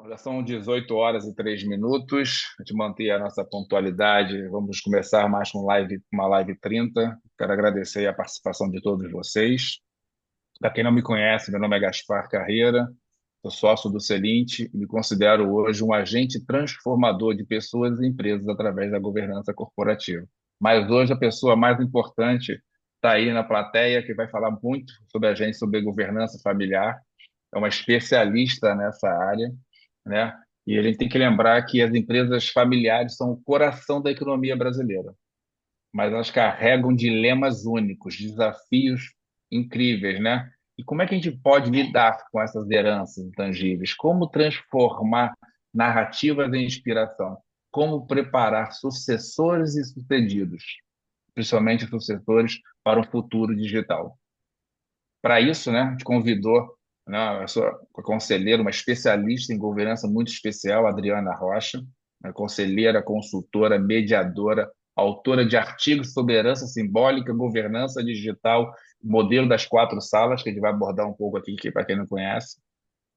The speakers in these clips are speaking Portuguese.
Já são 18 horas e 3 minutos. A gente manter a nossa pontualidade. Vamos começar mais com uma live 30. Quero agradecer a participação de todos vocês. Para quem não me conhece, meu nome é Gaspar Carreira, sou sócio do Celint e me considero hoje um agente transformador de pessoas e empresas através da governança corporativa. Mas hoje a pessoa mais importante está aí na plateia, que vai falar muito sobre a gente, sobre governança familiar. É uma especialista nessa área, né? E a gente tem que lembrar que as empresas familiares são o coração da economia brasileira, mas elas carregam dilemas únicos, desafios incríveis, né? E como é que a gente pode lidar com essas heranças intangíveis? Como transformar narrativas em inspiração? Como preparar sucessores e sucedidos, principalmente sucessores para um futuro digital? Para isso, né, a gente convidou, né, a sua conselheira, uma especialista em governança muito especial, Adriana Rocha, né, conselheira, consultora, mediadora, autora de artigos sobre herança simbólica, governança digital, modelo das quatro salas, que a gente vai abordar um pouco aqui, para quem não conhece.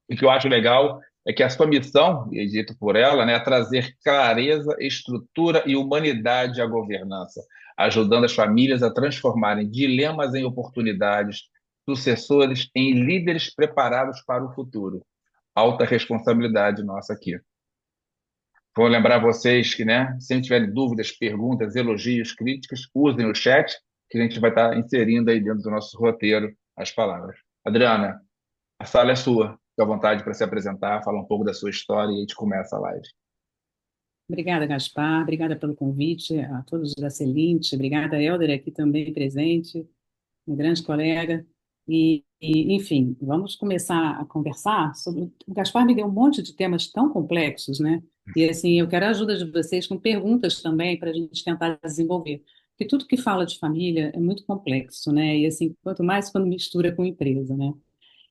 E o que eu acho legal é que a sua missão, e é dito por ela, né, é trazer clareza, estrutura e humanidade à governança, ajudando as famílias a transformarem dilemas em oportunidades, sucessores em líderes preparados para o futuro. Alta responsabilidade nossa aqui. Vou lembrar vocês que, né, se tiverem dúvidas, perguntas, elogios, críticas, usem o chat, que a gente vai estar inserindo aí dentro do nosso roteiro as palavras. Adriana, a sala é sua. Fique à vontade para se apresentar, falar um pouco da sua história e a gente começa a live. Obrigada, Gaspar. Obrigada pelo convite a todos da Celinte. Obrigada, Helder, aqui também presente, um grande colega. Enfim, vamos começar a conversar sobre. O Gaspar me deu um monte de temas tão complexos, né? E assim, eu quero a ajuda de vocês com perguntas também para a gente tentar desenvolver. Porque tudo que fala de família é muito complexo, né? E assim, quanto mais quando mistura com empresa, né?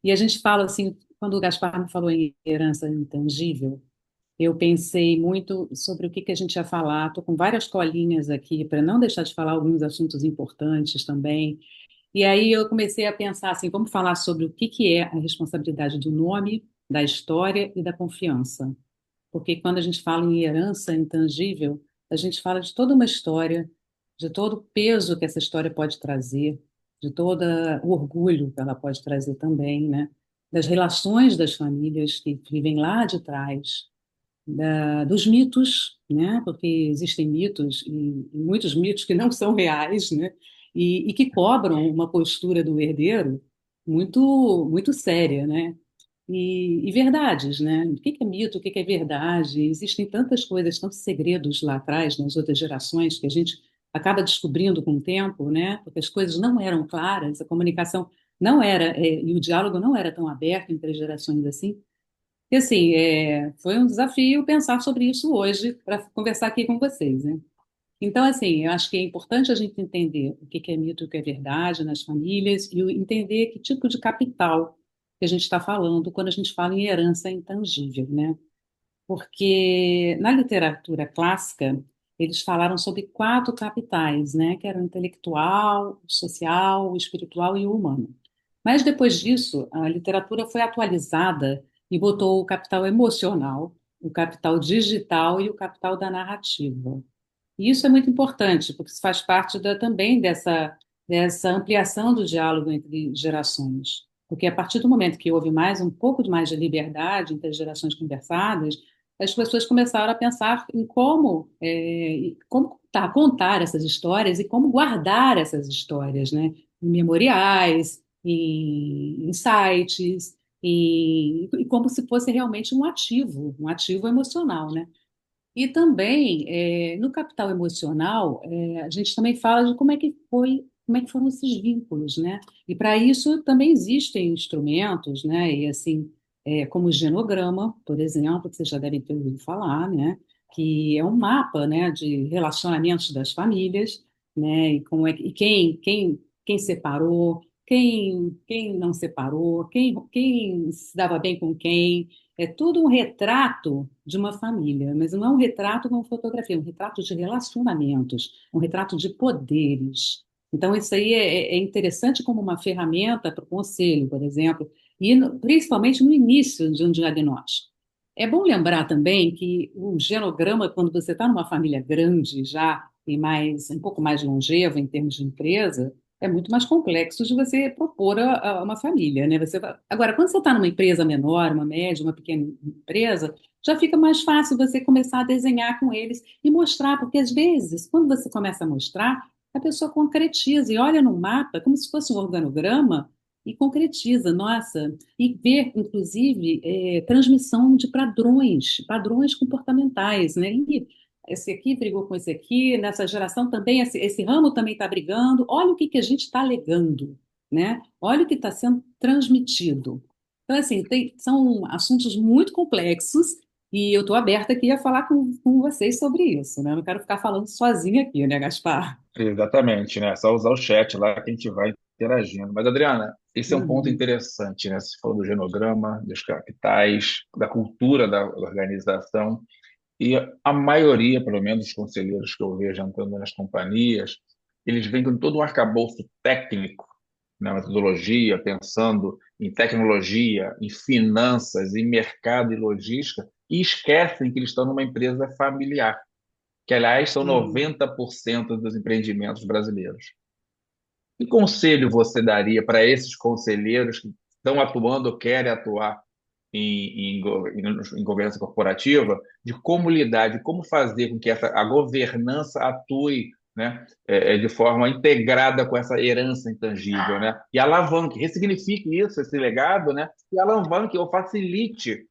E a gente fala assim, quando o Gaspar me falou em herança intangível, eu pensei muito sobre o que que a gente ia falar. Estou com várias colinhas aqui para não deixar de falar alguns assuntos importantes também. E aí eu comecei a pensar assim, vamos falar sobre o que é a responsabilidade do nome, da história e da confiança. Porque quando a gente fala em herança intangível, a gente fala de toda uma história, de todo o peso que essa história pode trazer, de todo o orgulho que ela pode trazer também, né? Das relações das famílias que vivem lá de trás, dos mitos, né? Porque existem mitos e muitos mitos que não são reais, né? E que cobram uma postura do herdeiro muito séria, né? E verdades, né? O que é mito, o que é verdade? Existem tantas coisas, tantos segredos lá atrás, nas outras gerações, que a gente acaba descobrindo com o tempo, né? Porque as coisas não eram claras, a comunicação não era, e o diálogo não era tão aberto entre as gerações assim. E assim, foi um desafio pensar sobre isso hoje, para conversar aqui com vocês, né? Então, assim, eu acho que é importante a gente entender o que é mito e o que é verdade nas famílias e entender que tipo de capital que a gente está falando quando a gente fala em herança intangível, né? Porque na literatura clássica, eles falaram sobre quatro capitais, né? Que eram o intelectual, o social, o espiritual e o humano. Mas depois disso, a literatura foi atualizada e botou o capital emocional, o capital digital e o capital da narrativa. E isso é muito importante, porque isso faz parte também dessa ampliação do diálogo entre gerações. Porque a partir do momento que houve um pouco mais de liberdade entre as gerações conversadas, as pessoas começaram a pensar em como contar essas histórias e como guardar essas histórias, né? Em memoriais, em sites, e como se fosse realmente um ativo emocional, né? E também, no capital emocional, a gente também fala de como é que foram esses vínculos, né? E para isso também existem instrumentos, né? E assim, como o genograma, por exemplo, que vocês já devem ter ouvido falar, né? Que é um mapa, né, de relacionamentos das famílias, né? E como é e quem separou, quem não separou, quem se dava bem com quem. É tudo um retrato de uma família, mas não é um retrato como fotografia, é um retrato de relacionamentos, um retrato de poderes. Então, isso aí é interessante como uma ferramenta para o conselho, por exemplo, e principalmente no início de um diagnóstico. É bom lembrar também que o genograma, quando você está numa família grande já e mais um pouco mais longeva em termos de empresa, é muito mais complexo de você propor a uma família, né? Agora, quando você está numa empresa menor, uma média, uma pequena empresa, já fica mais fácil você começar a desenhar com eles e mostrar, porque às vezes, quando você começa a mostrar, a pessoa concretiza e olha no mapa como se fosse um organograma e concretiza, nossa, e ver, inclusive, transmissão de padrões comportamentais, né? E esse aqui brigou com esse aqui, nessa geração também, esse ramo também está brigando. Olha o que a gente está alegando, né? Olha o que está sendo transmitido. Então, assim, são assuntos muito complexos e eu estou aberta aqui a falar com vocês sobre isso, né? Eu não quero ficar falando sozinha aqui, né, Gaspar? Exatamente, né? Só usar o chat lá que a gente vai interagindo. Mas, Adriana, esse é um ponto Uhum. interessante, né? Você falou do genograma, dos capitais, da cultura da organização. E a maioria, pelo menos, dos conselheiros que eu vejo entrando nas companhias, eles vêm com todo um arcabouço técnico, na metodologia, pensando em tecnologia, em finanças, em mercado e logística, e esquecem que eles estão numa empresa familiar, que, aliás, são Sim. 90% dos empreendimentos brasileiros. Que conselho você daria para esses conselheiros que estão atuando ou querem atuar em governança corporativa, de como lidar, de como fazer com que a governança atue, né, de forma integrada com essa herança intangível, né, e alavanque, ressignifique isso, esse legado, né, e alavanque ou facilite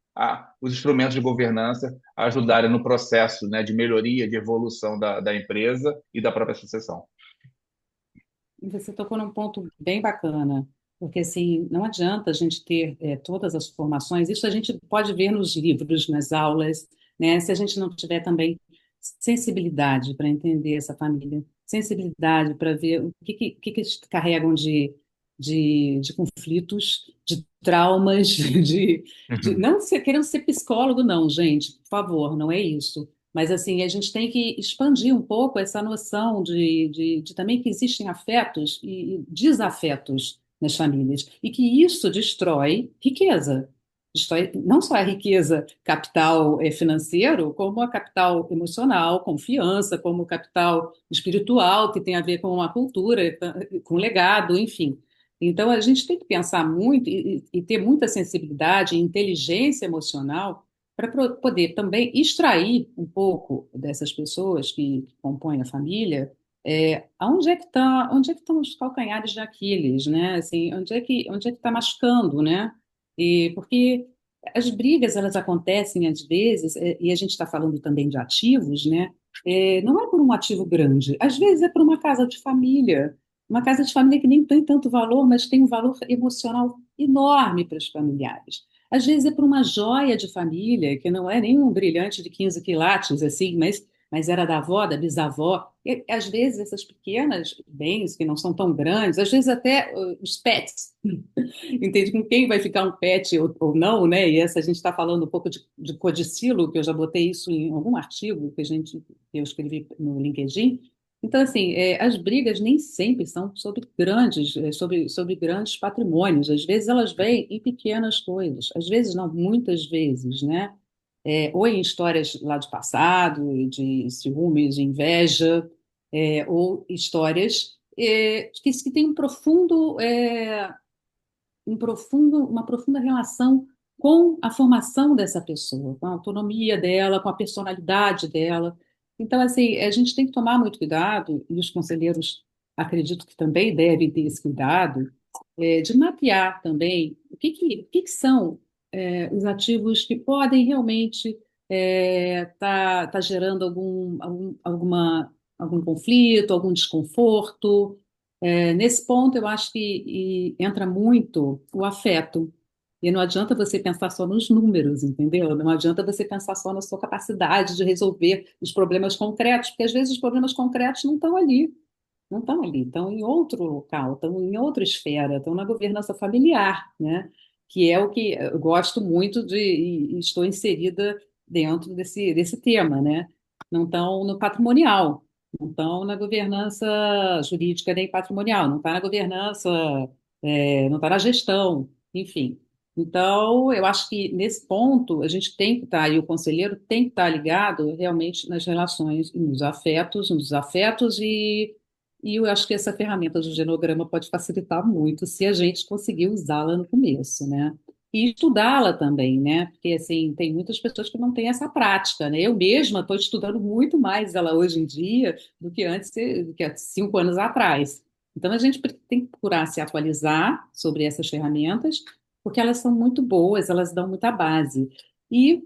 os instrumentos de governança a ajudarem no processo, né, de melhoria, de evolução da empresa e da própria sucessão. Você tocou num ponto bem bacana, porque assim, não adianta a gente ter todas as formações, isso a gente pode ver nos livros, nas aulas, né? Se a gente não tiver também sensibilidade para entender essa família, sensibilidade para ver o que eles carregam de conflitos, de traumas, Uhum. não querendo ser psicólogo, não, gente, por favor, não é isso. Mas, assim, a gente tem que expandir um pouco essa noção de também que existem afetos e desafetos nas famílias, e que isso destrói riqueza. Destrói não só a riqueza capital financeiro, como a capital emocional, confiança, como o capital espiritual, que tem a ver com a cultura, com o legado, enfim. Então, a gente tem que pensar muito e ter muita sensibilidade e inteligência emocional para poder também extrair um pouco dessas pessoas que compõem a família, onde é que estão os calcanhares de Aquiles, né? Assim, onde é que está machucando, né? E porque as brigas elas acontecem às vezes, e a gente está falando também de ativos, né? Não é por um ativo grande, às vezes é por uma casa de família que nem tem tanto valor, mas tem um valor emocional enorme para os familiares. Às vezes é para uma joia de família, que não é nem um brilhante de 15 quilates, assim, mas era da avó, da bisavó. E, às vezes essas pequenas bens, que não são tão grandes, às vezes até os pets, entende? Com quem vai ficar um pet ou não, né? E essa a gente está falando um pouco de codicilo, que eu já botei isso em algum artigo que eu escrevi no LinkedIn. Então, assim, as brigas nem sempre são sobre grandes patrimônios. Às vezes elas vêm em pequenas coisas, às vezes não, muitas vezes, né? Ou em histórias lá do passado, de ciúmes, de inveja, ou histórias que têm uma profunda relação com a formação dessa pessoa, com a autonomia dela, com a personalidade dela. Então, assim, a gente tem que tomar muito cuidado, e os conselheiros acredito que também devem ter esse cuidado, de mapear também o que são os ativos que podem realmente tá gerando algum conflito, algum desconforto. Nesse ponto, eu acho que entra muito o afeto. E não adianta você pensar só nos números, entendeu? Não adianta você pensar só na sua capacidade de resolver os problemas concretos, porque às vezes os problemas concretos não estão ali. Não estão ali, estão em outro local, estão em outra esfera, estão na governança familiar, né? Que é o que eu gosto muito e estou inserida dentro desse tema, né? Não estão no patrimonial, não estão na governança jurídica nem patrimonial, não está na governança, não está na gestão, enfim. Então, eu acho que nesse ponto a gente tem que estar, e o conselheiro tem que estar ligado realmente nas relações, nos afetos e eu acho que essa ferramenta do genograma pode facilitar muito se a gente conseguir usá-la no começo, né? E estudá-la também, né? Porque, assim, tem muitas pessoas que não têm essa prática, né? Eu mesma estou estudando muito mais ela hoje em dia do que antes, do que há 5 anos atrás. Então, a gente tem que procurar se atualizar sobre essas ferramentas porque elas são muito boas, elas dão muita base. E,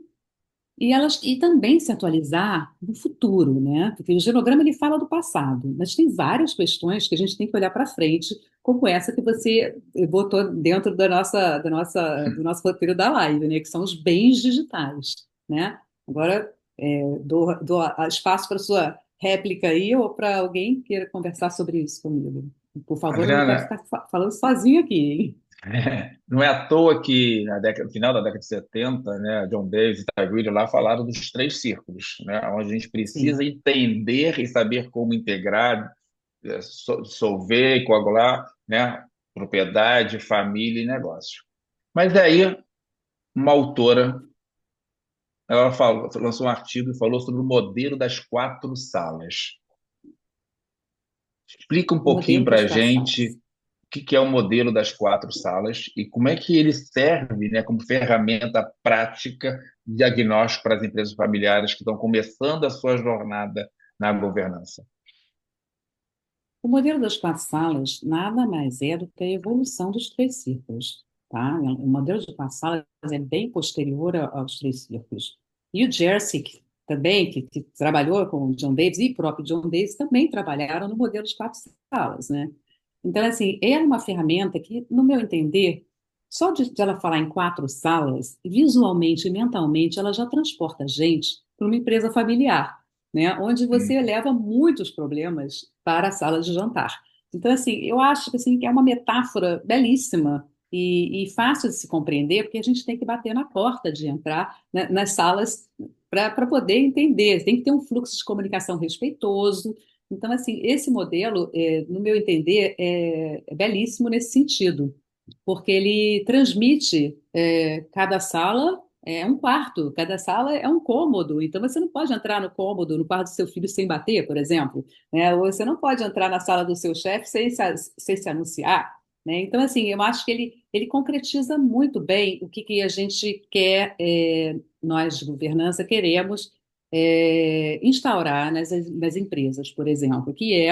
e também se atualizar no futuro, né? Porque o genograma ele fala do passado, mas tem várias questões que a gente tem que olhar para frente, como essa que você botou dentro do nosso roteiro da live, né? Que são os bens digitais, né? Agora, dou espaço para sua réplica aí ou para alguém que queira conversar sobre isso comigo. Por favor, eu não quero Adriana, ficar falando sozinho aqui, hein? não é à toa que no final da década de 70, né, John Davis e Ty Green lá falaram dos três círculos, né, onde a gente precisa Sim. entender e saber como integrar, dissolver e coagular, né, propriedade, família e negócio. Mas aí, uma autora, ela falou, lançou um artigo e falou sobre o modelo das quatro salas. Explica um O pouquinho modelo para das a quatro gente salas. que é o modelo das quatro salas e como é que ele serve, né, como ferramenta prática de diagnóstico para as empresas familiares que estão começando a sua jornada na governança. O modelo das quatro salas nada mais é do que a evolução dos três círculos, tá? O modelo de quatro salas é bem posterior aos três círculos. E o Jersey, que trabalhou com o John Davis, e o próprio John Davis também trabalharam no modelo de quatro salas, né? Então, assim, é uma ferramenta que, no meu entender, só de ela falar em quatro salas, visualmente e mentalmente, ela já transporta a gente para uma empresa familiar, né, onde você Hum. leva muitos problemas para a sala de jantar. Então, assim, eu acho que, assim, que é uma metáfora belíssima e fácil de se compreender, porque a gente tem que bater na porta de entrar, né, nas salas para poder entender. Tem que ter um fluxo de comunicação respeitoso. Então, assim, esse modelo, no meu entender, é belíssimo nesse sentido, porque ele transmite cada sala é um quarto, cada sala é um cômodo. Então você não pode entrar no cômodo, no quarto do seu filho sem bater, por exemplo, né? Ou você não pode entrar na sala do seu chefe sem se anunciar, né? Então assim, eu acho que ele concretiza muito bem o que a gente quer, nós de governança queremos instaurar nas empresas, por exemplo, que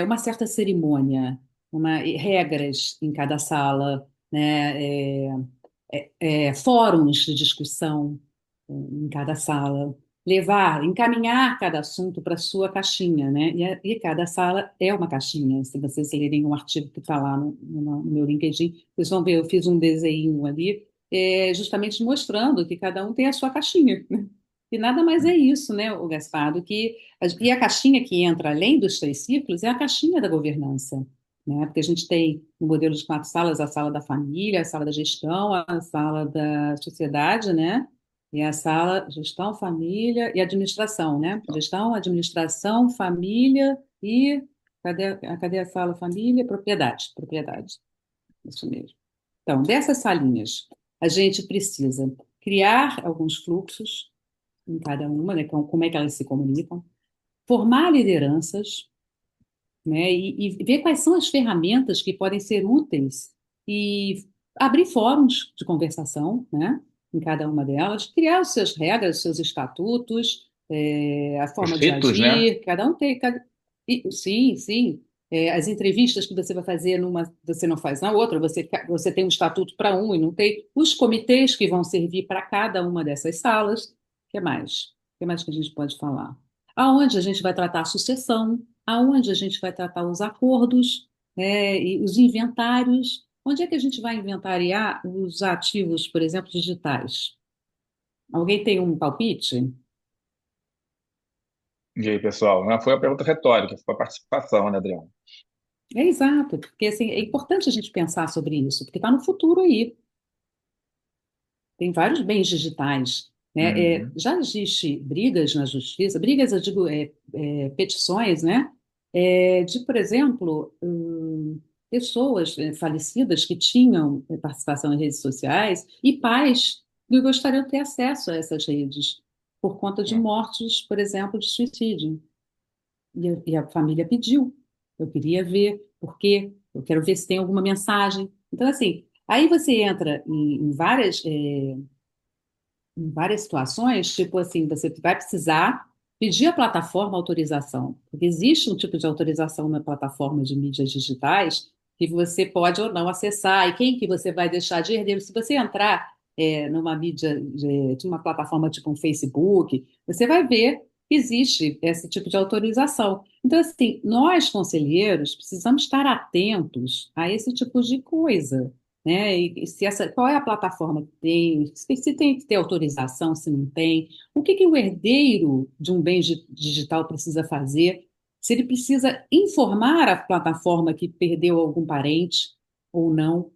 uma certa cerimônia, regras em cada sala, né? Fóruns de discussão em cada sala, encaminhar cada assunto para a sua caixinha, né? E cada sala é uma caixinha. Se vocês lerem um artigo que está lá no meu LinkedIn, vocês vão ver, eu fiz um desenho ali, justamente mostrando que cada um tem a sua caixinha. E nada mais é isso, né, o Gaspar, e a caixinha que entra além dos três círculos é a caixinha da governança, né? Porque a gente tem no modelo de quatro salas a sala da família, a sala da gestão, a sala da sociedade, né? E a sala gestão, família e administração, né? Gestão, administração, família e cadê a sala família? Propriedade, propriedade. Isso mesmo. Então, dessas salinhas, a gente precisa criar alguns fluxos em cada uma, né? Como é que elas se comunicam, formar lideranças, né? E ver quais são as ferramentas que podem ser úteis e abrir fóruns de conversação, né? Em cada uma delas, criar as suas regras, os seus estatutos, a Os forma de ritos, né? agir, cada um tem, sim, sim. As entrevistas que você vai fazer numa, você não faz na outra, você tem um estatuto para um e não tem. Os comitês que vão servir para cada uma dessas salas. O que mais? O que mais que a gente pode falar? Aonde a gente vai tratar a sucessão, aonde a gente vai tratar os acordos, e os inventários. Onde é que a gente vai inventariar os ativos, por exemplo, digitais? Alguém tem um palpite? E aí, pessoal? Não foi uma pergunta retórica, foi a participação, né, Adriano? É exato, porque assim, é importante a gente pensar sobre isso, porque está no futuro aí. Tem vários bens digitais, né? Uhum. Já existe brigas na justiça, brigas, eu digo, petições, né? De, por exemplo, pessoas falecidas que tinham participação em redes sociais e pais que gostariam de ter acesso a essas redes por conta de É. mortes, por exemplo, de suicídio. E a família pediu. Eu queria ver, por quê? Eu quero ver se tem alguma mensagem. Então, assim, aí você entra em várias situações, tipo assim, você vai precisar pedir à plataforma autorização, porque existe um tipo de autorização na plataforma de mídias digitais que você pode ou não acessar, e quem que você vai deixar de herdeiro. Se você entrar numa mídia, de uma plataforma tipo um Facebook, você vai ver que existe esse tipo de autorização. Então, assim, nós, conselheiros, precisamos estar atentos a esse tipo de coisa, né? E se qual é a plataforma que tem, se tem que ter autorização, se não tem, o que que o herdeiro de um bem digital precisa fazer, se ele precisa informar a plataforma que perdeu algum parente ou não.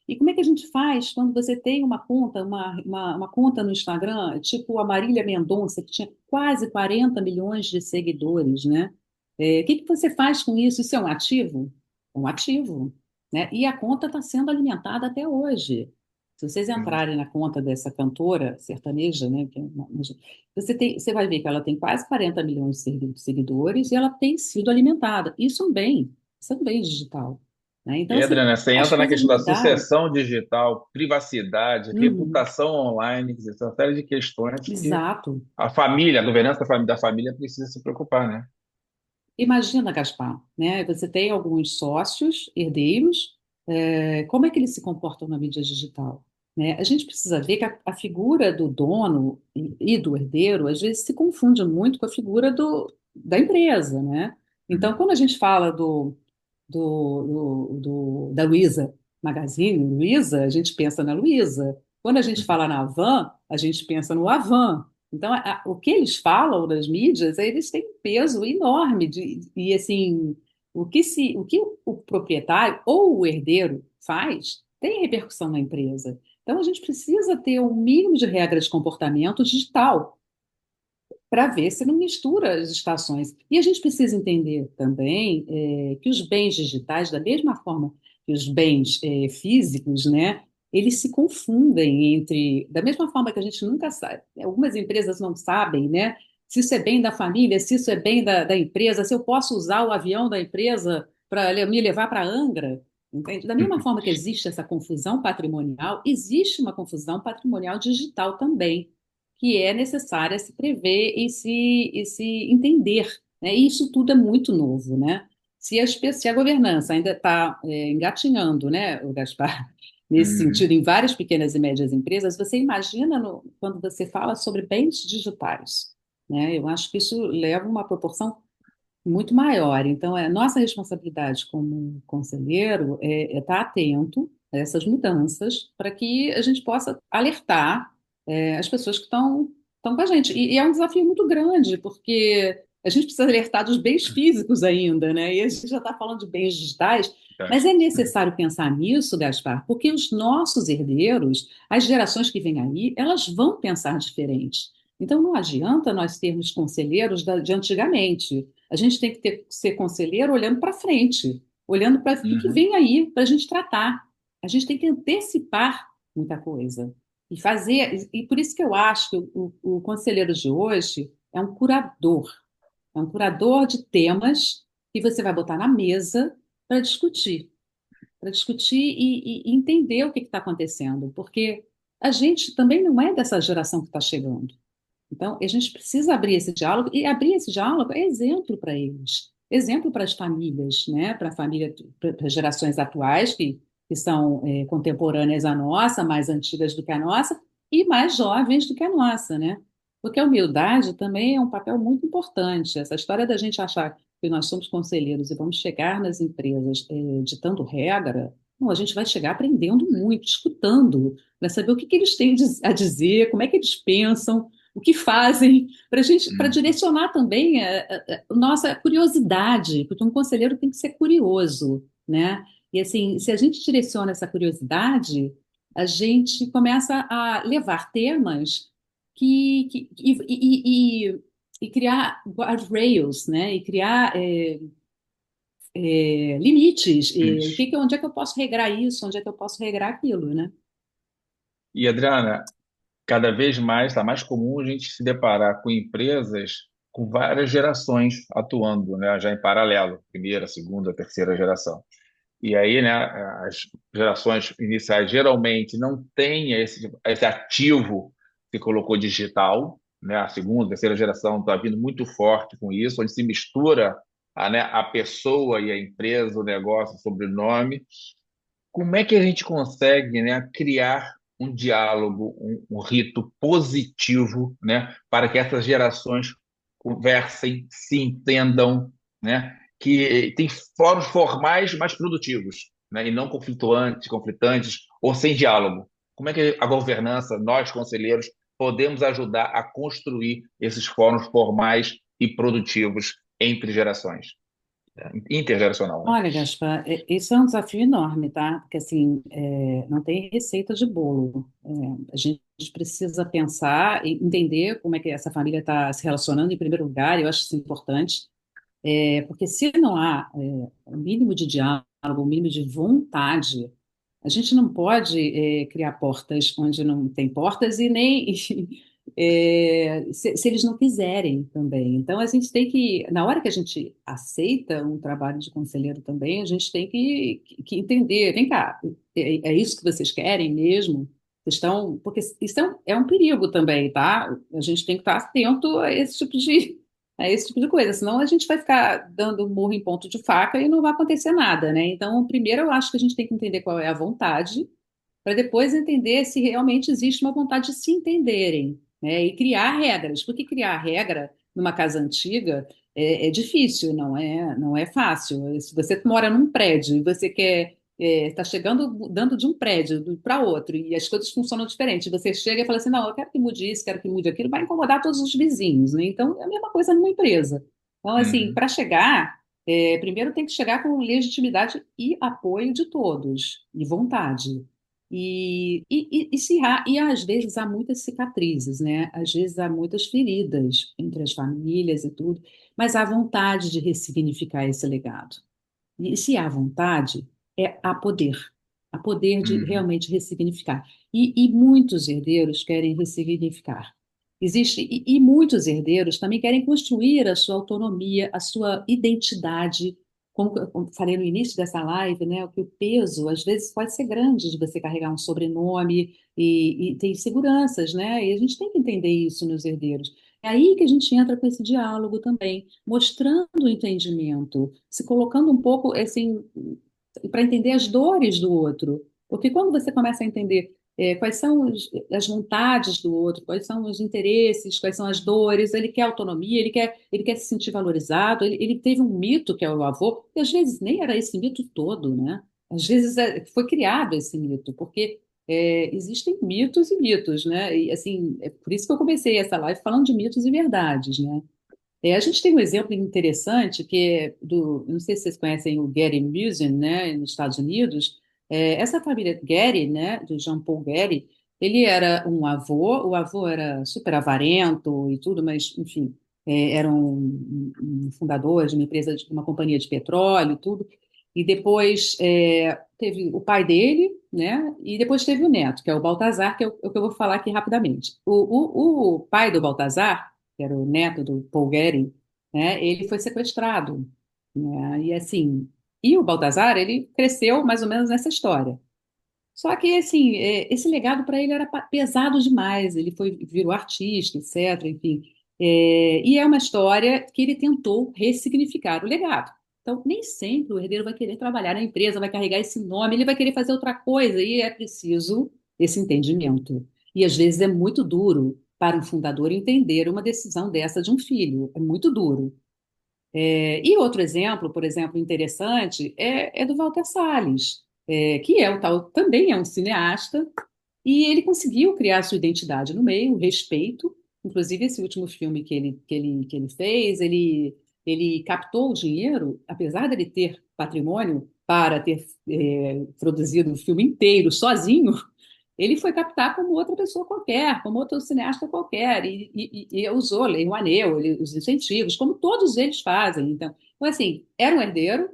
E como é que a gente faz quando você tem uma conta, uma conta no Instagram, tipo a Marília Mendonça, que tinha quase 40 milhões de seguidores, né? O que que você faz com isso? Isso é um ativo? É um ativo, né? E a conta está sendo alimentada até hoje. Se vocês Uhum. entrarem na conta dessa cantora sertaneja, né, você vai ver que ela tem quase 40 milhões de seguidores e ela tem sido alimentada. Isso é um bem digital, né? Então, E, assim, Adriana, você as entra na coisas questão da mudaram. sucessão digital, privacidade, Uhum, reputação online, quer dizer, são uma série de questões que exato. a família, a governança da família precisa se preocupar, né? Imagina, Gaspar, né? Você tem alguns sócios, herdeiros, como é que eles se comportam na mídia digital? Né? A gente precisa ver que a figura do dono e do herdeiro, às vezes, se confunde muito com a figura da empresa, né? Então, Uhum. quando a gente fala da Luiza Magazine Luiza, a gente pensa na Luiza. Quando a gente fala na Avan, a gente pensa no Avan. Então, o que eles falam nas mídias, eles têm um peso enorme e assim, o que o proprietário ou o herdeiro faz tem repercussão na empresa. Então, a gente precisa ter um mínimo de regra de comportamento digital para ver se não mistura as estações. E a gente precisa entender também que os bens digitais, da mesma forma que os bens físicos, né, eles se confundem da mesma forma que a gente nunca sabe, algumas empresas não sabem, né, se isso é bem da família, se isso é bem da empresa, se eu posso usar o avião da empresa para me levar para Angra. Entende? Da mesma forma que existe essa confusão patrimonial, existe uma confusão patrimonial digital também que é necessária se prever e se entender, né? E isso tudo é muito novo, né? Se a governança ainda está engatinhando, né, o Gaspar, nesse Uhum. sentido, em várias pequenas e médias empresas, você imagina quando você fala sobre bens digitais, né? Eu acho que isso leva uma proporção muito maior. Então, é nossa responsabilidade como conselheiro é estar atento a essas mudanças para que a gente possa alertar as pessoas que estão com a gente. E é um desafio muito grande, porque a gente precisa alertar dos bens físicos ainda, né? E a gente já está falando de bens digitais, Tá. mas é necessário pensar nisso, Gaspar, porque os nossos herdeiros, as gerações que vêm aí, elas vão pensar diferente. Então, não adianta nós termos conselheiros de antigamente. A gente tem que ser conselheiro olhando para frente, olhando para o que Uhum. vem aí para a gente tratar. A gente tem que antecipar muita coisa e fazer. E por isso que eu acho que o conselheiro de hoje é um curador de temas que você vai botar na mesa para discutir e entender o que está acontecendo, porque a gente também não é dessa geração que está chegando. Então, a gente precisa abrir esse diálogo, e abrir esse diálogo é exemplo para eles, exemplo para as famílias, né? Para a família, para as gerações atuais, que são contemporâneas à nossa, mais antigas do que a nossa, e mais jovens do que a nossa, né? Porque a humildade também é um papel muito importante. Essa história da gente achar que nós somos conselheiros e vamos chegar nas empresas ditando regra, não, a gente vai chegar aprendendo muito, escutando, para saber o que que eles têm a dizer, como é que eles pensam, o que fazem, para Uhum. direcionar também a nossa curiosidade, porque um conselheiro tem que ser curioso, né? E assim, se a gente direciona essa curiosidade, a gente começa a levar temas e criar guardrails, né? E criar limites, onde é que eu posso regrar isso, onde é que eu posso regrar aquilo, né? E, Adriana, cada vez mais está mais comum a gente se deparar com empresas com várias gerações atuando, né, já em paralelo, primeira, segunda, terceira geração. E aí, né, as gerações iniciais geralmente não têm esse ativo que colocou digital, né? A segunda, terceira geração está vindo muito forte com isso, onde se mistura a pessoa e a empresa, o negócio, o sobrenome. Como é que a gente consegue, né, criar um diálogo, um rito positivo, né, para que essas gerações conversem, se entendam, né, que tem fóruns formais mais produtivos, né, e não conflitantes ou sem diálogo? Como é que a governança, nós conselheiros, podemos ajudar a construir esses fóruns formais e produtivos entre gerações, intergeracional, né? Olha, Gaspar, isso é um desafio enorme, tá? Porque, assim, não tem receita de bolo. A gente precisa pensar e entender como é que essa família está se relacionando, em primeiro lugar, eu acho isso importante, porque se não há o mínimo de diálogo, o mínimo de vontade, a gente não pode criar portas onde não tem portas e nem se eles não quiserem também. Então a gente tem que, na hora que a gente aceita um trabalho de conselheiro também, a gente tem que entender, vem cá, é isso que vocês querem mesmo? Vocês estão, porque isso é um perigo também, tá? A gente tem que estar atento a esse tipo de coisa, senão a gente vai ficar dando murro em ponto de faca e não vai acontecer nada, né? Então, primeiro eu acho que a gente tem que entender qual é a vontade, para depois entender se realmente existe uma vontade de se entenderem, né? E criar regras, porque criar regra numa casa antiga é difícil, não é fácil. Se você mora num prédio e você quer está chegando, mudando de um prédio para outro, e as coisas funcionam diferente. Você chega e fala assim, não, eu quero que mude isso, quero que mude aquilo, vai incomodar todos os vizinhos, né? Então, é a mesma coisa numa empresa. Então, assim, Uhum, para chegar, primeiro tem que chegar com legitimidade e apoio de todos, e vontade. E às vezes há muitas cicatrizes, né? Às vezes há muitas feridas entre as famílias e tudo, mas há vontade de ressignificar esse legado. E se há vontade, há poder de uhum. realmente ressignificar. E muitos herdeiros querem ressignificar. E muitos herdeiros também querem construir a sua autonomia, a sua identidade. Como eu falei no início dessa live, né, que o peso às vezes pode ser grande de você carregar um sobrenome e ter inseguranças, né? E a gente tem que entender isso nos herdeiros. É aí que a gente entra com esse diálogo também, mostrando o entendimento, se colocando um pouco assim, para entender as dores do outro. Porque quando você começa a entender quais são as vontades do outro, quais são os interesses, quais são as dores, ele quer autonomia, ele quer se sentir valorizado, ele teve um mito que é o avô, e às vezes nem era esse mito todo, né? Às vezes foi criado esse mito, porque existem mitos e mitos, né? E assim, é por isso que eu comecei essa live falando de mitos e verdades, né? A gente tem um exemplo interessante que é não sei se vocês conhecem o Getty Museum, né, nos Estados Unidos. Essa família Getty, né, do Jean Paul Getty, ele era um avô, o avô era super avarento e tudo, mas, enfim, era um fundador de uma empresa, de uma companhia de petróleo e tudo. E depois teve o pai dele, né, e depois teve o neto, que é o Baltazar, que é o que eu vou falar aqui rapidamente. O pai do Baltazar, que era o neto do Paul Getty, né, ele foi sequestrado, né, e assim, e o Baltazar, ele cresceu mais ou menos nessa história. Só que, assim, esse legado para ele era pesado demais, ele virou artista, etc, enfim. E é uma história que ele tentou ressignificar o legado. Então, nem sempre o herdeiro vai querer trabalhar na empresa, vai carregar esse nome, ele vai querer fazer outra coisa, e é preciso esse entendimento. E às vezes é muito duro para um fundador entender uma decisão dessa de um filho, é muito duro. E outro exemplo, por exemplo, interessante, é do Walter Salles, que é o tal, também é um cineasta, e ele conseguiu criar sua identidade no meio, o respeito. Inclusive, esse último filme que ele fez, ele captou o dinheiro, apesar dele ter patrimônio para ter produzido o filme inteiro sozinho, ele foi captar como outra pessoa qualquer, como outro cineasta qualquer, e usou Lei Rouanet, os incentivos, como todos eles fazem. Então, assim, era um herdeiro,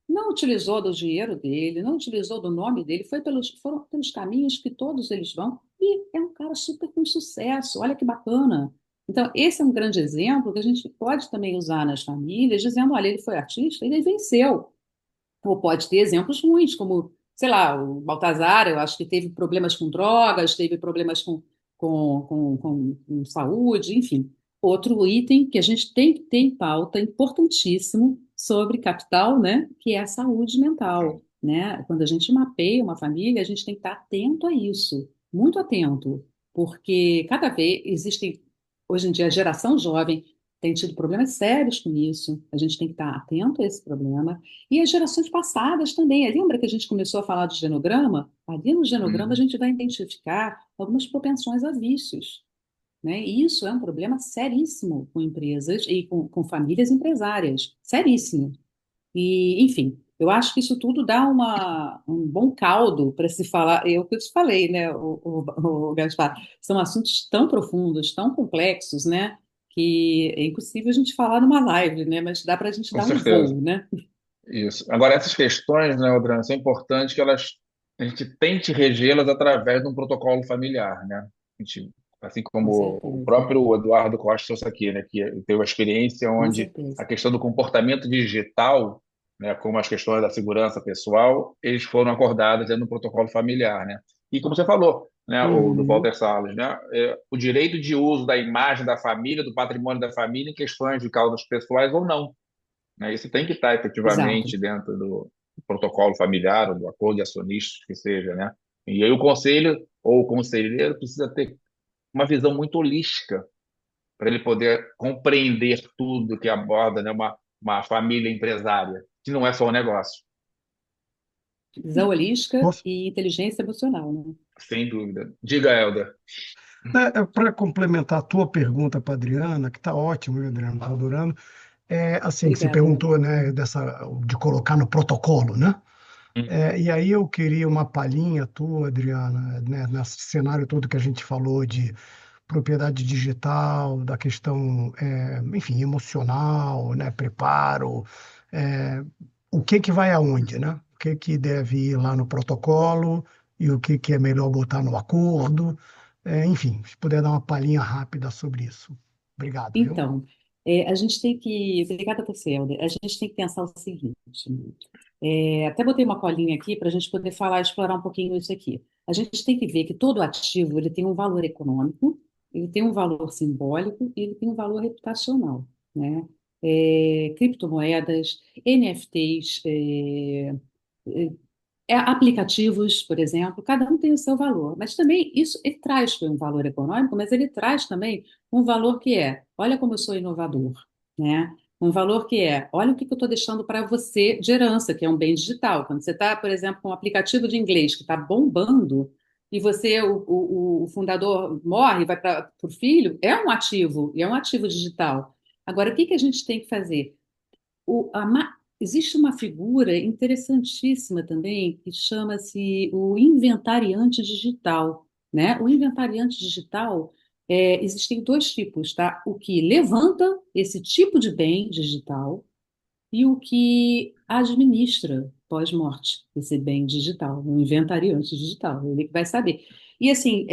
não utilizou do dinheiro dele, não utilizou do nome dele, foram pelos caminhos que todos eles vão, e é um cara super com sucesso, olha que bacana. Então, esse é um grande exemplo que a gente pode também usar nas famílias, dizendo, olha, ele foi artista, ele venceu. Ou pode ter exemplos ruins, como, sei lá, o Baltazar, eu acho que teve problemas com drogas, teve problemas com saúde, enfim. Outro item que a gente tem que ter em pauta, importantíssimo, sobre capital, né, que é a saúde mental, né? Quando a gente mapeia uma família, a gente tem que estar atento a isso, muito atento, porque cada vez existem, hoje em dia, a geração jovem tem tido problemas sérios com isso, a gente tem que estar atento a esse problema, e as gerações passadas também. Lembra que a gente começou a falar do genograma? Ali no genograma a Uhum. gente vai identificar algumas propensões a vícios, né? E isso é um problema seríssimo com empresas e com famílias empresárias, seríssimo. E, enfim, eu acho que isso tudo dá um bom caldo para se falar. É o que eu te falei, né, o Gaspar? São assuntos tão profundos, tão complexos, né? Que é impossível a gente falar numa live, né? Mas dá para a gente Com dar um certeza. voo, né? Isso. Agora, essas questões, né, Adriano, são importantes que a gente tente regê-las através de um protocolo familiar, né? A gente, assim Com como o certeza. próprio Eduardo Costa trouxe aqui, né, que teve uma experiência Com onde a certeza. questão do comportamento digital, né, como as questões da segurança pessoal, eles foram acordados dentro do protocolo familiar, né? E como você falou, né, o do Uhum, Walter Salles, né, o direito de uso da imagem da família, do patrimônio da família em questões de causas pessoais ou não, né? Isso tem que estar exato. efetivamente dentro do protocolo familiar, ou do acordo de acionistas, que seja, né? E aí o conselho ou o conselheiro precisa ter uma visão muito holística para ele poder compreender tudo que aborda, né, uma família empresária, que não é só um negócio, Visão holística Posso? e inteligência emocional, né? sem dúvida. Diga, Helder. Para complementar a tua pergunta para Adriana, que está ótimo, viu, Adriana? Estou adorando. Assim, que você Obrigada, Helder. perguntou, né, de colocar no protocolo, né? Hum. E aí eu queria uma palhinha tua, Adriana, né, nesse cenário todo que a gente falou de propriedade digital, da questão, enfim, emocional, né, preparo, é, o que que vai aonde, né? O que que deve ir lá no protocolo e o que que é melhor botar no acordo, enfim, se puder dar uma palhinha rápida sobre isso. Obrigado, viu? Então, a gente tem que. Obrigada por você, Helder. A gente tem que pensar o seguinte. Até botei uma colinha aqui para a gente poder falar, explorar um pouquinho isso aqui. A gente tem que ver que todo ativo ele tem um valor econômico, ele tem um valor simbólico e ele tem um valor reputacional, né? Criptomoedas, NFTs, aplicativos, por exemplo, cada um tem o seu valor, mas também isso ele traz um valor econômico, mas ele traz também um valor que é, olha como eu sou inovador, né? Um valor que é, olha o que que eu estou deixando para você de herança, que é um bem digital. Quando você está, por exemplo, com um aplicativo de inglês que está bombando e você, o fundador morre, vai para o filho, é um ativo, e é um ativo digital. Agora, o que que a gente tem que fazer? Existe uma figura interessantíssima também que chama-se o inventariante digital, né? O inventariante digital, existem dois tipos, tá? O que levanta esse tipo de bem digital e o que administra pós-morte esse bem digital, o inventariante digital, ele que vai saber. E assim,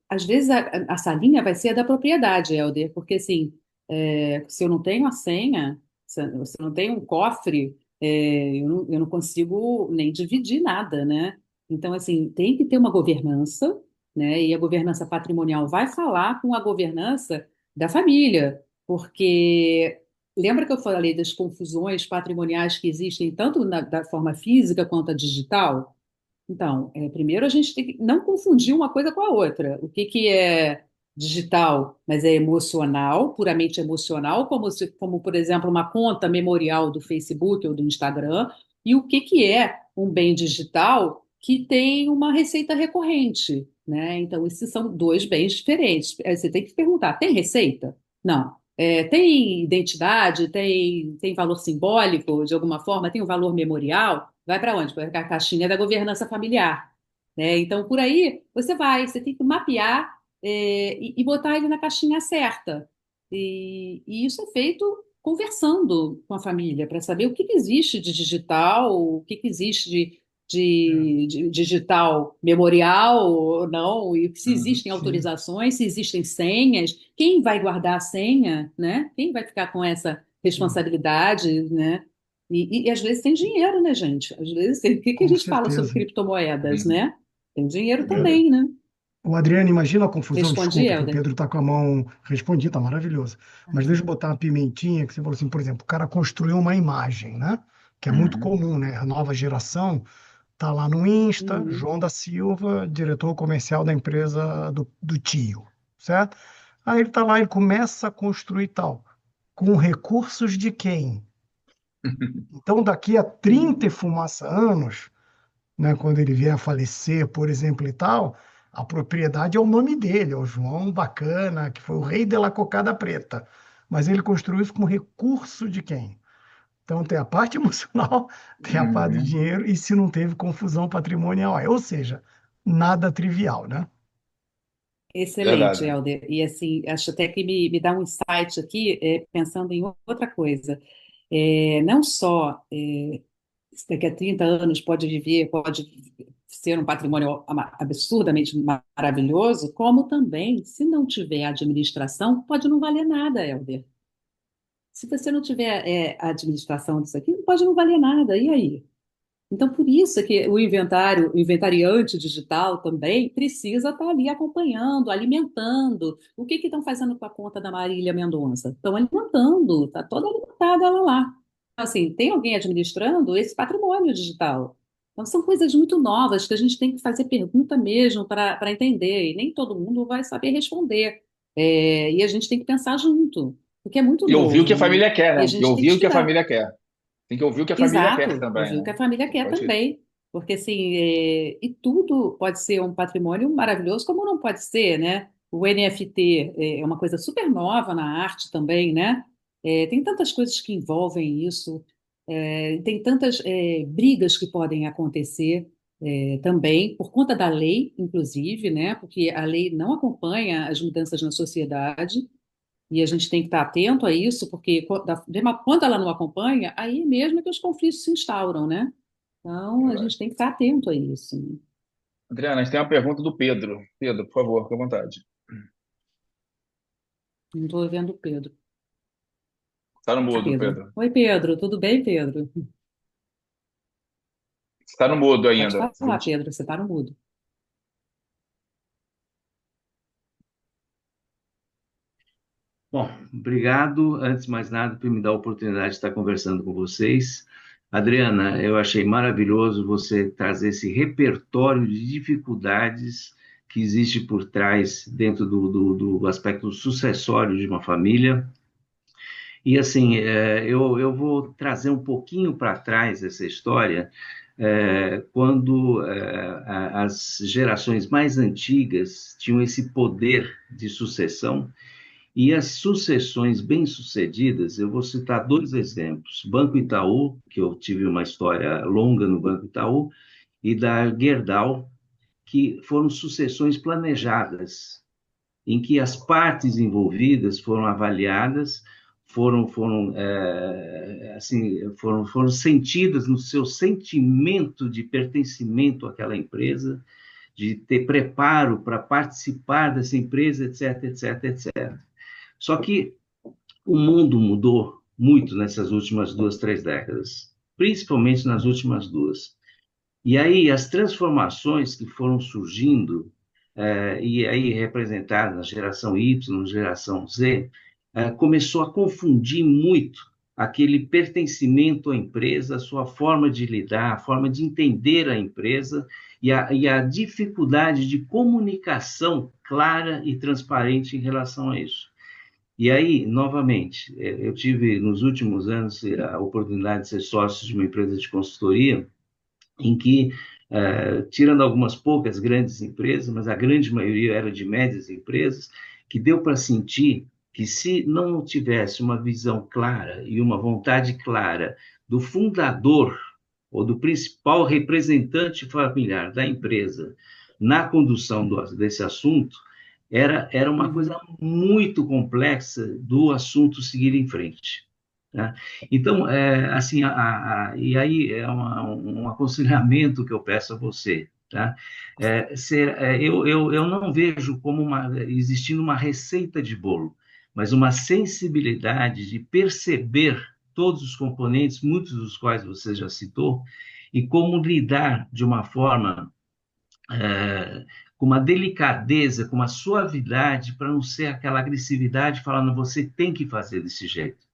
às vezes a salinha vai ser a da propriedade, Helder, porque assim, se eu não tenho a senha, se eu não tenho um cofre, eu não consigo nem dividir nada, né? Então, assim, tem que ter uma governança, né? E a governança patrimonial vai falar com a governança da família, porque lembra que eu falei das confusões patrimoniais que existem tanto da forma física quanto a digital? Então, primeiro a gente tem que não confundir uma coisa com a outra. O que que é digital, mas é emocional, puramente emocional, como, por exemplo, uma conta memorial do Facebook ou do Instagram, e o que que é um bem digital que tem uma receita recorrente, né? Então, esses são dois bens diferentes. Você tem que perguntar, tem receita? Não. Tem identidade? Tem valor simbólico, de alguma forma? Tem um valor memorial? Vai para onde? Para a caixinha da governança familiar, né? Então, por aí, você tem que mapear, e botar ele na caixinha certa. E isso é feito conversando com a família para saber o que que existe de digital, o que que existe de digital memorial ou não, e se Uhum. existem Sim, autorizações, se existem senhas, quem vai guardar a senha, né? Quem vai ficar com essa sim, responsabilidade, né? E às vezes tem dinheiro, né, gente? Às vezes, o que que a com gente fala sobre certeza. criptomoedas, Uhum. né? Tem dinheiro É, também, né? o Adriano, imagina a confusão, Respondi, desculpa, que o Helder. Pedro está com a mão. Respondi, tá maravilhoso. Mas deixa eu botar uma pimentinha, que você falou assim, por exemplo, o cara construiu uma imagem, né? Que é muito Uhum. comum, né? A nova geração tá lá no Insta, Uhum. João da Silva, diretor comercial da empresa do tio, certo? Aí ele tá lá, ele começa a construir tal. Com recursos de quem? Então, daqui a 30 e Uhum. fumaça anos, né, quando ele vier a falecer, por exemplo, e tal, a propriedade é o nome dele, é o João Bacana, que foi o rei da cocada preta. Mas ele construiu isso com recurso de quem? Então tem a parte emocional, tem a parte do Uhum. dinheiro, e se não teve confusão patrimonial, ou seja, nada trivial, né? Excelente, Verdade. Helder. E assim, acho até que me dá um insight aqui, pensando em outra coisa. Não só daqui a 30 anos pode viver, pode ser um patrimônio absurdamente maravilhoso, como também, se não tiver administração, pode não valer nada, Helder. Se você não tiver a administração disso aqui, pode não valer nada. E aí? Então, por isso é que o inventário, o inventariante digital também precisa estar ali acompanhando, alimentando. O que que estão fazendo com a conta da Marília Mendonça? Estão alimentando, está toda alimentada ela lá. Então, assim, tem alguém administrando esse patrimônio digital. Então, são coisas muito novas que a gente tem que fazer pergunta mesmo para entender, e nem todo mundo vai saber responder. E a gente tem que pensar junto, porque é muito E ouvir o que novo, a né? família quer, E a né? E gente tem que ouvir o que a estudar. família quer. Tem que ouvir o que a família quer Exato, também, ouvir o né? que a família Não quer pode. também. Porque, assim, e tudo pode ser um patrimônio maravilhoso, como não pode ser, né? O NFT é uma coisa super nova na arte também, né? Tem tantas coisas que envolvem isso, tem tantas brigas que podem acontecer também, por conta da lei, inclusive, né? Porque a lei não acompanha as mudanças na sociedade. E a gente tem que estar atento a isso, porque quando ela não acompanha, aí mesmo é que os conflitos se instauram, né? Então, a Verdade. gente tem que estar atento a isso, né? Adriana, a gente tem uma pergunta do Pedro. Pedro, por favor, fique à vontade. Não estou vendo o Pedro. Está no Ah, mudo, Pedro. Pedro. Oi, Pedro. Tudo bem, Pedro? Está no mudo Pode ainda. falar, Pedro. Você está no mudo. Bom, obrigado, antes de mais nada, por me dar a oportunidade de estar conversando com vocês. Adriana, eu achei maravilhoso você trazer esse repertório de dificuldades que existe por trás dentro do aspecto sucessório de uma família. E assim, eu vou trazer um pouquinho para trás essa história, quando as gerações mais antigas tinham esse poder de sucessão e as sucessões bem-sucedidas, eu vou citar dois exemplos: Banco Itaú, que eu tive uma história longa no Banco Itaú, e da Gerdau, que foram sucessões planejadas, em que as partes envolvidas foram avaliadas, foram sentidas no seu sentimento de pertencimento àquela empresa, de ter preparo para participar dessa empresa, etc, etc, etc. Só que o mundo mudou muito nessas últimas 2, 3 décadas, principalmente nas últimas duas. E aí as transformações que foram surgindo, e aí representadas na geração Y, na geração Z, começou a confundir muito aquele pertencimento à empresa, a sua forma de lidar, a forma de entender a empresa e a dificuldade de comunicação clara e transparente em relação a isso. E aí, novamente, eu tive nos últimos anos a oportunidade de ser sócio de uma empresa de consultoria em que, tirando algumas poucas grandes empresas, mas a grande maioria era de médias empresas, que deu para sentir que se não tivesse uma visão clara e uma vontade clara do fundador ou do principal representante familiar da empresa na condução desse assunto, era uma coisa Uhum. muito complexa do assunto seguir em frente. Tá? Então, assim, e aí é um aconselhamento que eu peço a você, tá? Eu não vejo como existindo uma receita de bolo, mas uma sensibilidade de perceber todos os componentes, muitos dos quais você já citou, e como lidar de uma forma é, com uma delicadeza, com uma suavidade, para não ser aquela agressividade falando você tem que fazer desse jeito.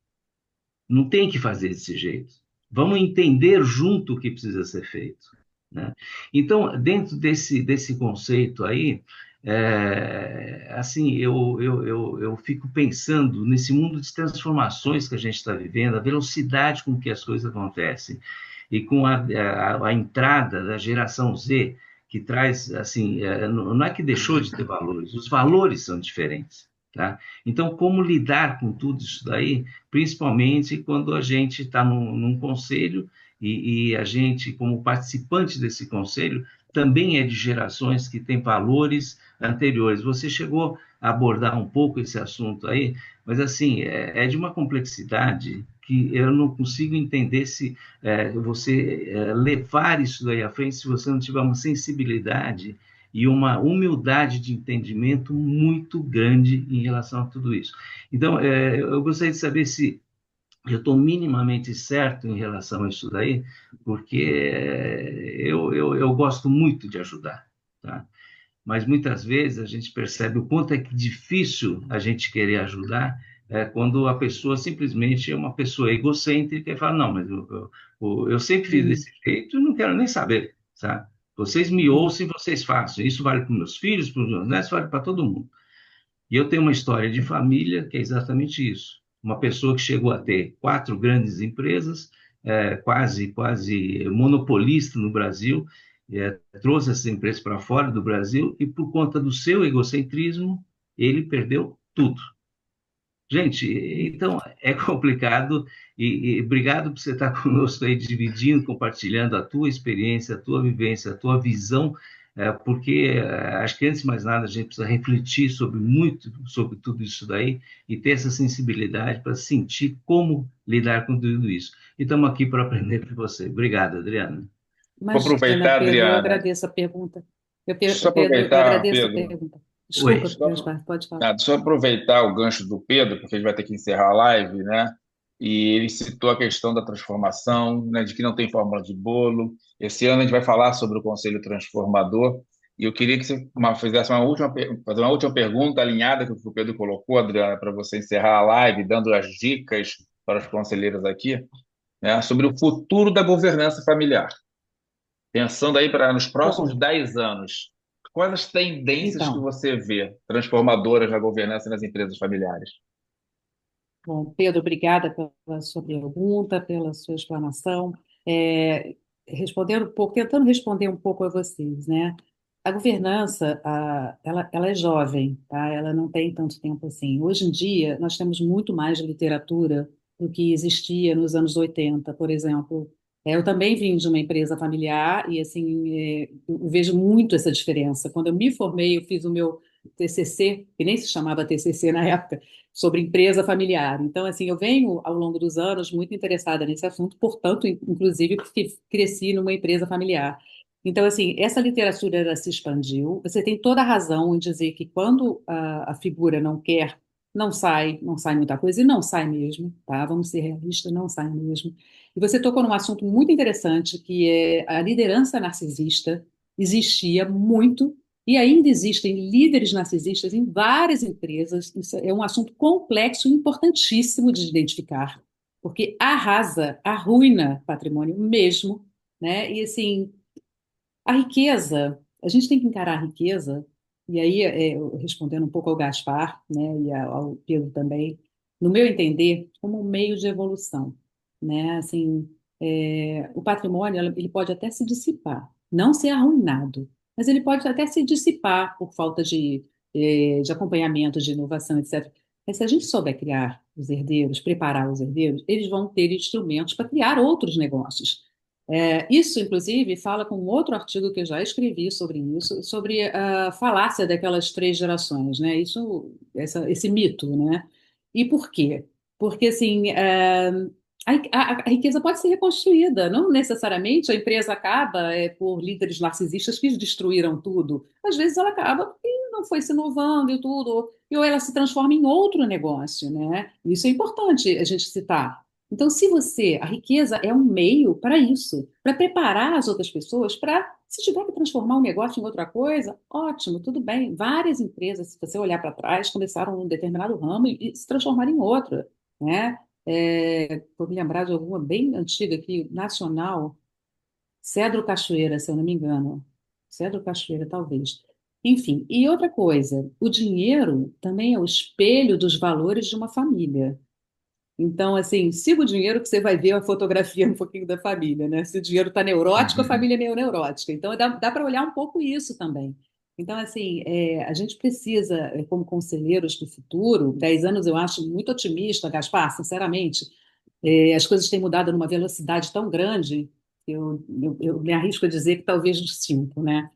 Não tem que fazer desse jeito. Vamos entender junto o que precisa ser feito, né? Então, dentro desse conceito aí, assim, eu fico pensando nesse mundo de transformações que a gente está vivendo, a velocidade com que as coisas acontecem, e com a entrada da geração Z, que traz, assim, não é que deixou de ter valores, os valores são diferentes, tá? Então, como lidar com tudo isso daí, principalmente quando a gente está num conselho e a gente, como participante desse conselho, também é de gerações que têm valores anteriores. Você chegou a abordar um pouco esse assunto aí, mas assim, é de uma complexidade que eu não consigo entender se você levar isso daí à frente se você não tiver uma sensibilidade e uma humildade de entendimento muito grande em relação a tudo isso. Então, eu gostaria de saber se eu estou minimamente certo em relação a isso daí, porque eu gosto muito de ajudar, tá? Mas muitas vezes a gente percebe o quanto é difícil a gente querer ajudar quando a pessoa simplesmente é uma pessoa egocêntrica e fala, não, mas eu sempre fiz Hum, desse jeito e não quero nem saber, sabe? Vocês me hum. ouçam e vocês façam. Isso vale para os meus filhos, para os meus netos, vale para todo mundo. E eu tenho uma história de família que é exatamente isso. Uma pessoa que chegou a ter 4 grandes empresas, quase monopolista no Brasil, trouxe essas empresas para fora do Brasil e, por conta do seu egocentrismo, ele perdeu tudo. Gente, então é complicado e obrigado por você estar conosco aí, dividindo, compartilhando a tua experiência, a tua vivência, a tua visão, porque acho que antes de mais nada a gente precisa refletir sobre muito sobre tudo isso daí e ter essa sensibilidade para sentir como lidar com tudo isso. E estamos aqui para aprender com você. Obrigado, Adriana. Vou Imagina, aproveitar, Pedro, eu Adriana. agradeço a pergunta. Deixa eu Pedro, eu aproveitar, agradeço a Pedro. pergunta. Oi. Desculpa, Gaspar, pode falar. Deixa eu aproveitar o gancho do Pedro, porque a gente vai ter que encerrar a live, né? E ele citou a questão da transformação, né, de que não tem fórmula de bolo. Esse ano a gente vai falar sobre o Conselho Transformador. E eu queria que você fizesse fazer uma última pergunta alinhada com o que o Pedro colocou, Adriana, para você encerrar a live, dando as dicas para os conselheiros aqui, né, sobre o futuro da governança familiar. Pensando aí para nos próximos Bom, 10 anos, quais as tendências que então, você vê transformadoras na governança e nas empresas familiares? bom, Pedro, obrigada pela sua pergunta, pela sua explanação. Respondendo um pouco, tentando responder um pouco a vocês, né? A governança, ela é jovem, tá? Ela não tem tanto tempo assim. Hoje em dia, nós temos muito mais literatura do que existia nos anos 80, por exemplo. Eu também vim de uma empresa familiar e, assim, eu vejo muito essa diferença. Quando eu me formei, eu fiz o meu TCC, que nem se chamava TCC na época, sobre empresa familiar. Então, assim, eu venho ao longo dos anos muito interessada nesse assunto, portanto, inclusive porque cresci numa empresa familiar. Então, assim, essa literatura ela se expandiu. Você tem toda a razão em dizer que quando a figura não quer, não sai muita coisa, e não sai mesmo, tá? Vamos ser realistas, não sai mesmo. E você tocou num assunto muito interessante, que é a liderança narcisista existia muito e ainda existem líderes narcisistas em várias empresas. Isso é um assunto complexo e importantíssimo de identificar, porque arrasa, arruina patrimônio mesmo, né? E assim, a riqueza, a gente tem que encarar a riqueza, e aí, respondendo um pouco ao Gaspar, né, e ao Pedro também, no meu entender, como um meio de evolução, né? Assim, o patrimônio, ele pode até se dissipar, não ser arruinado, mas ele pode até se dissipar por falta de acompanhamento, de inovação, etc. Mas se a gente souber criar os herdeiros, preparar os herdeiros, eles vão ter instrumentos para criar outros negócios. Isso, inclusive, fala com um outro artigo que eu já escrevi sobre isso, sobre a falácia daquelas 3 gerações, né? Esse mito, né? E por quê? Porque, assim, a riqueza pode ser reconstruída, não necessariamente a empresa acaba por líderes narcisistas que destruíram tudo. Às vezes ela acaba porque não foi se inovando e tudo, ou ela se transforma em outro negócio, né? Isso é importante a gente citar. Então, se você, a riqueza é um meio para isso, para preparar as outras pessoas para, se tiver que transformar um negócio em outra coisa, ótimo, tudo bem. Várias empresas, se você olhar para trás, começaram num determinado ramo e se transformaram em outro, né? Vou me lembrar de alguma bem antiga aqui, nacional, Cedro Cachoeira, se eu não me engano. Cedro Cachoeira, talvez. Enfim, e outra coisa, o dinheiro também é o espelho dos valores de uma família. Então, assim, siga o dinheiro que você vai ver a fotografia um pouquinho da família, né? Se o dinheiro está neurótico, a família é meio neurótica. Então, dá para olhar um pouco isso também. Então, assim, a gente precisa, como conselheiros do futuro, 10 anos eu acho muito otimista, Gaspar, sinceramente. As coisas têm mudado numa velocidade tão grande, eu me arrisco a dizer que talvez uns 5, né?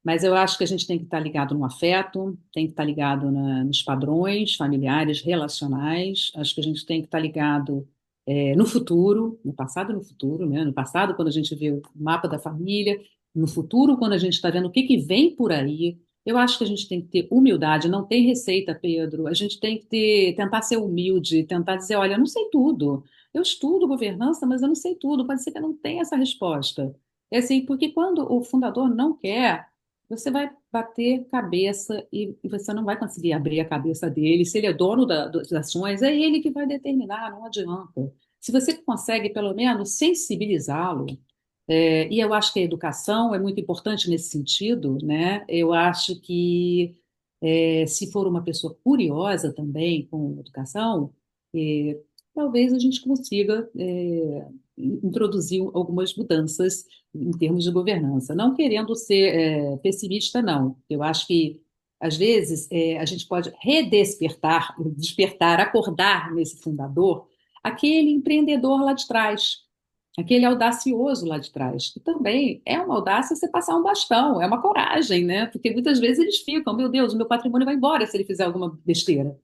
Mas eu acho que a gente tem que estar ligado no afeto, tem que estar ligado nos padrões familiares, relacionais. Acho que a gente tem que estar ligado no futuro, no passado e no futuro, né? No passado, quando a gente vê o mapa da família, no futuro, quando a gente está vendo o que que vem por aí. Eu acho que a gente tem que ter humildade, não tem receita, Pedro. A gente tem que tentar ser humilde, tentar dizer, olha, eu não sei tudo. Eu estudo governança, mas eu não sei tudo. Pode ser que eu não tenha essa resposta. É assim, porque quando o fundador não quer você vai bater cabeça e você não vai conseguir abrir a cabeça dele. Se ele é dono das ações, é ele que vai determinar, não adianta. Se você consegue, pelo menos, sensibilizá-lo, e eu acho que a educação é muito importante nesse sentido, né? Eu acho que se for uma pessoa curiosa também com educação, eh, talvez a gente consiga introduzir algumas mudanças em termos de governança. Não querendo ser pessimista, não. Eu acho que, às vezes, a gente pode redespertar, despertar, acordar nesse fundador, aquele empreendedor lá de trás, aquele audacioso lá de trás, que também é uma audácia você passar um bastão, é uma coragem, né? Porque muitas vezes eles ficam, meu Deus, o meu patrimônio vai embora se ele fizer alguma besteira,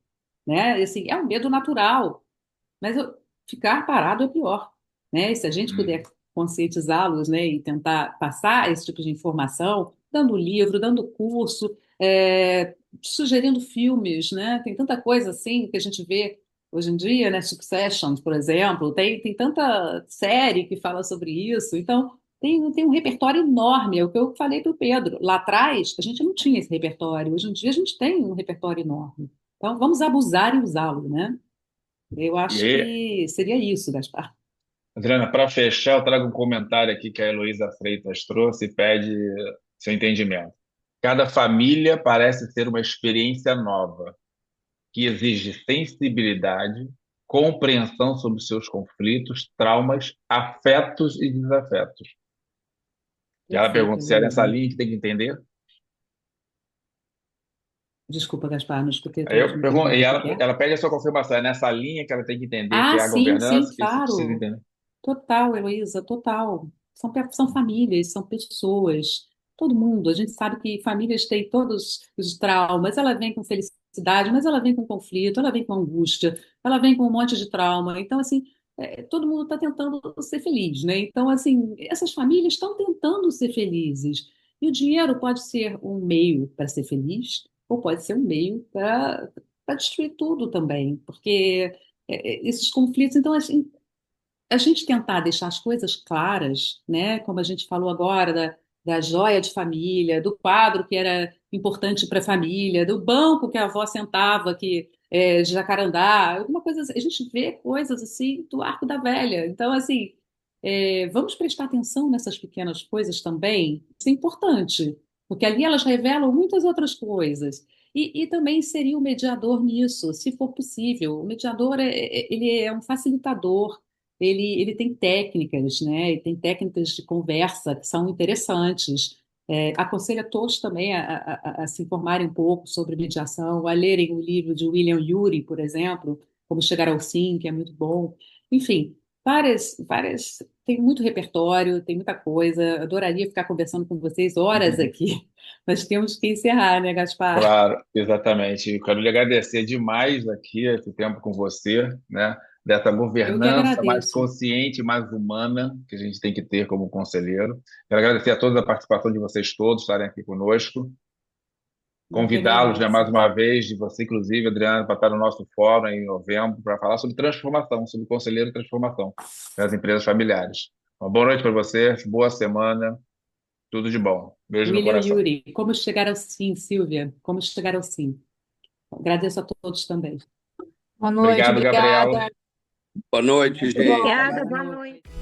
né? E, assim, é um medo natural, mas ficar parado é pior, né? E se a gente puder Hum. conscientizá-los, né, e tentar passar esse tipo de informação, dando livro, dando curso, sugerindo filmes, né? Tem tanta coisa assim que a gente vê hoje em dia, né? Succession, por exemplo, tem tanta série que fala sobre isso. Então, tem um repertório enorme. É o que eu falei para o Pedro. Lá atrás, a gente não tinha esse repertório. Hoje em dia, a gente tem um repertório enorme. Então, vamos abusar e usá-lo, né? Eu E acho aí, que seria isso, Gaspar. Adriana, para fechar, eu trago um comentário aqui que a Heloísa Freitas trouxe e pede seu entendimento. Cada família parece ser uma experiência nova, que exige sensibilidade, compreensão sobre seus conflitos, traumas, afetos e desafetos. E ela Perfeito, pergunta se é nessa Heloísa. linha que tem que entender. Desculpa, Gaspar, não escutei a Aí tua eu última pergunto, e pergunta. O que que é? ela pede a sua confirmação. É nessa linha que ela tem que entender que Ah, é a sim, sim, governança, que isso precisa claro. entender. Total, Heloísa, total. São famílias, são pessoas. Todo mundo. A gente sabe que famílias têm todos os traumas. Ela vem com felicidade, mas ela vem com conflito, ela vem com angústia, ela vem com um monte de trauma. Então, assim, todo mundo está tentando ser feliz, né? Então, assim, essas famílias estão tentando ser felizes. E o dinheiro pode ser um meio para ser feliz, ou pode ser um meio para destruir tudo também, porque esses conflitos. Então, assim, a gente tentar deixar as coisas claras, né? Como a gente falou agora da joia de família, do quadro que era importante para a família, do banco que a avó sentava, que de jacarandá, alguma coisa assim. A gente vê coisas assim do arco da velha. Então, assim, vamos prestar atenção nessas pequenas coisas também. Isso é importante, porque ali elas revelam muitas outras coisas. E também seria o mediador nisso, se for possível. O mediador ele é um facilitador, ele tem técnicas, né? Ele tem técnicas de conversa que são interessantes. Aconselho a todos também a se informarem um pouco sobre mediação, a lerem o livro de William Ury, por exemplo, Como Chegar ao Sim, que é muito bom. Enfim, várias. Tem muito repertório, tem muita coisa. Adoraria ficar conversando com vocês horas aqui, mas temos que encerrar, né, Gaspar? Claro, exatamente. Eu quero lhe agradecer demais aqui esse tempo com você, né? dessa Eu que governança mais agradeço. consciente, mais humana que a gente tem que ter como conselheiro. Quero agradecer a toda a participação de vocês todos estarem aqui conosco. Eu que Convidá-los, né, mais agradeço. uma vez, de você, inclusive, Adriana, para estar no nosso fórum em novembro, para falar sobre transformação, sobre conselheiro de transformação das empresas familiares. Uma boa noite para você, boa semana, tudo de bom. Beijo no William coração. Yuri, como chegar ao sim, Silvia? Como chegar ao sim? Agradeço a todos também. Boa noite, Obrigado, Gabriel. obrigada. Boa noite, Tudo gente. bom. Obrigada, boa noite.